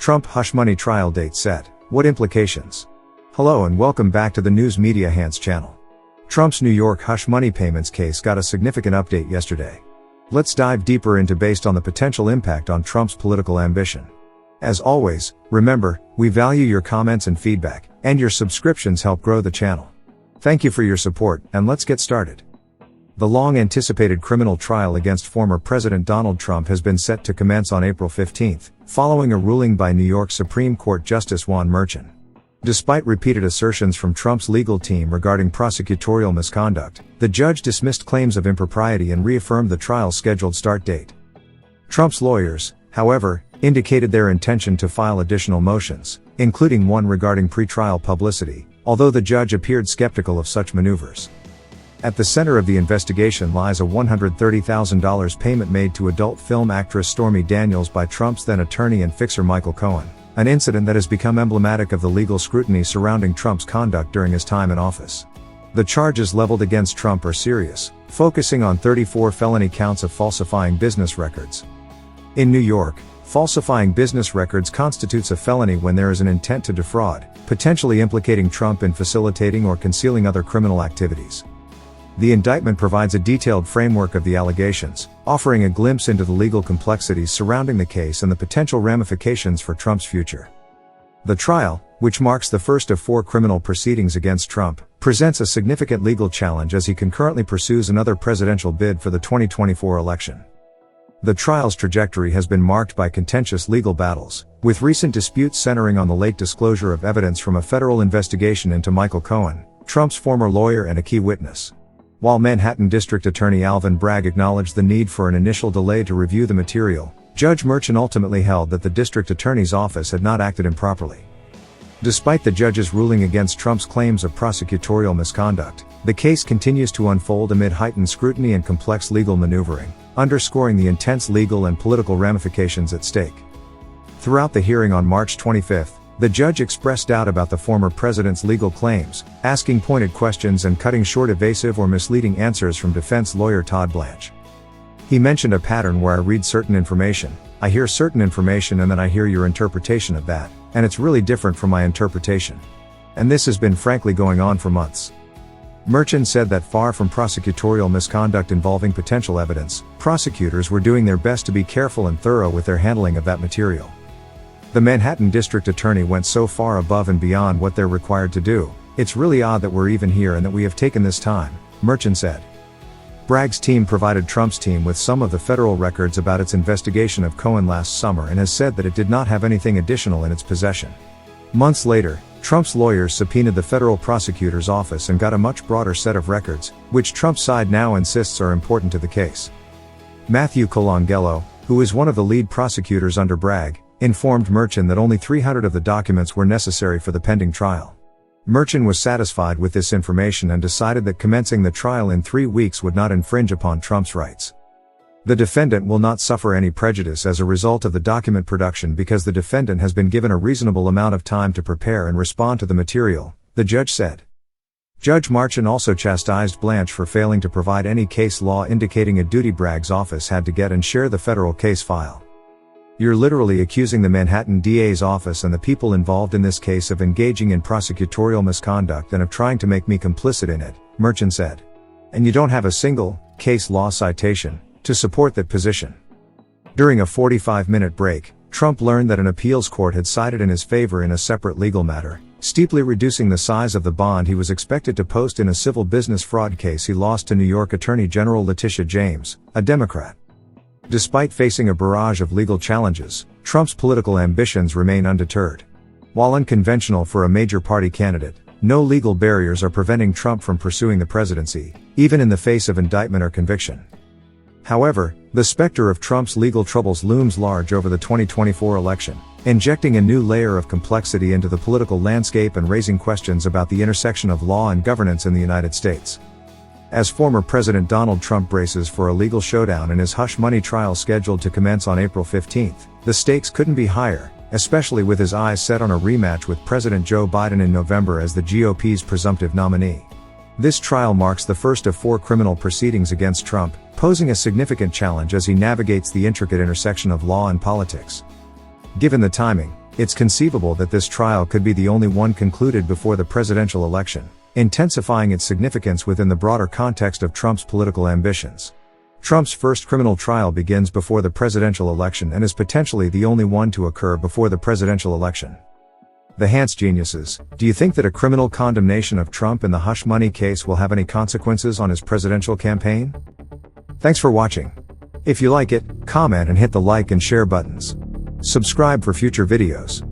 Trump hush money trial date set. What implications? Hello and welcome back to the News Media Hands channel. Trump's New York hush money payments case got a significant update yesterday. Let's dive deeper into based on the potential impact on Trump's political ambition. As always, remember, we value your comments and feedback, and your subscriptions help grow the channel. Thank you for your support, and let's get started. The long-anticipated criminal trial against former President Donald Trump has been set to commence on April 15, following a ruling by New York Supreme Court Justice Juan Merchan. Despite repeated assertions from Trump's legal team regarding prosecutorial misconduct, the judge dismissed claims of impropriety and reaffirmed the trial's scheduled start date. Trump's lawyers, however, indicated their intention to file additional motions, including one regarding pretrial publicity, although the judge appeared skeptical of such maneuvers. At the center of the investigation lies a $130,000 payment made to adult film actress Stormy Daniels by Trump's then attorney and fixer Michael Cohen, an incident that has become emblematic of the legal scrutiny surrounding Trump's conduct during his time in office. The charges leveled against Trump are serious, focusing on 34 felony counts of falsifying business records. In New York, falsifying business records constitutes a felony when there is an intent to defraud, potentially implicating Trump in facilitating or concealing other criminal activities. The indictment provides a detailed framework of the allegations, offering a glimpse into the legal complexities surrounding the case and the potential ramifications for Trump's future. The trial, which marks the first of 4 criminal proceedings against Trump, presents a significant legal challenge as he concurrently pursues another presidential bid for the 2024 election. The trial's trajectory has been marked by contentious legal battles, with recent disputes centering on the late disclosure of evidence from a federal investigation into Michael Cohen, Trump's former lawyer and a key witness. While Manhattan District Attorney Alvin Bragg acknowledged the need for an initial delay to review the material, Judge Merchan ultimately held that the district attorney's office had not acted improperly. Despite the judge's ruling against Trump's claims of prosecutorial misconduct, the case continues to unfold amid heightened scrutiny and complex legal maneuvering, underscoring the intense legal and political ramifications at stake. Throughout the hearing on March 25, the judge expressed doubt about the former president's legal claims, asking pointed questions and cutting short evasive or misleading answers from defense lawyer Todd Blanche. He mentioned a pattern where I read certain information, I hear certain information and then I hear your interpretation of that, and it's really different from my interpretation. And this has been frankly going on for months. Merchan said that far from prosecutorial misconduct involving potential evidence, prosecutors were doing their best to be careful and thorough with their handling of that material. The Manhattan District Attorney went so far above and beyond what they're required to do, it's really odd that we're even here and that we have taken this time, Merchan said. Bragg's team provided Trump's team with some of the federal records about its investigation of Cohen last summer and has said that it did not have anything additional in its possession. Months later, Trump's lawyers subpoenaed the federal prosecutor's office and got a much broader set of records, which Trump's side now insists are important to the case. Matthew Colangelo, who is one of the lead prosecutors under Bragg, informed Merchan that only 300 of the documents were necessary for the pending trial. Merchan was satisfied with this information and decided that commencing the trial in 3 weeks would not infringe upon Trump's rights. The defendant will not suffer any prejudice as a result of the document production because the defendant has been given a reasonable amount of time to prepare and respond to the material, the judge said. Judge Merchan also chastised Blanche for failing to provide any case law indicating a duty Bragg's office had to get and share the federal case file. You're literally accusing the Manhattan DA's office and the people involved in this case of engaging in prosecutorial misconduct and of trying to make me complicit in it, Merchan said. And you don't have a single case law citation to support that position. During a 45-minute break, Trump learned that an appeals court had sided in his favor in a separate legal matter, steeply reducing the size of the bond he was expected to post in a civil business fraud case he lost to New York Attorney General Letitia James, a Democrat. Despite facing a barrage of legal challenges, Trump's political ambitions remain undeterred. While unconventional for a major party candidate, no legal barriers are preventing Trump from pursuing the presidency, even in the face of indictment or conviction. However, the specter of Trump's legal troubles looms large over the 2024 election, injecting a new layer of complexity into the political landscape and raising questions about the intersection of law and governance in the United States. As former President Donald Trump braces for a legal showdown in his hush money trial scheduled to commence on April 15, the stakes couldn't be higher, especially with his eyes set on a rematch with President Joe Biden in November as the GOP's presumptive nominee. This trial marks the first of 4 criminal proceedings against Trump, posing a significant challenge as he navigates the intricate intersection of law and politics. Given the timing, It's conceivable that this trial could be the only one concluded before the presidential election, intensifying its significance within the broader context of Trump's political ambitions. Trump's first criminal trial begins before the presidential election and is potentially the only one to occur before the presidential election. The Hans geniuses, do you think that a criminal condemnation of Trump in the hush money case will have any consequences on his presidential campaign? Thanks for watching. If you like it, comment and hit the like and share buttons. Subscribe for future videos.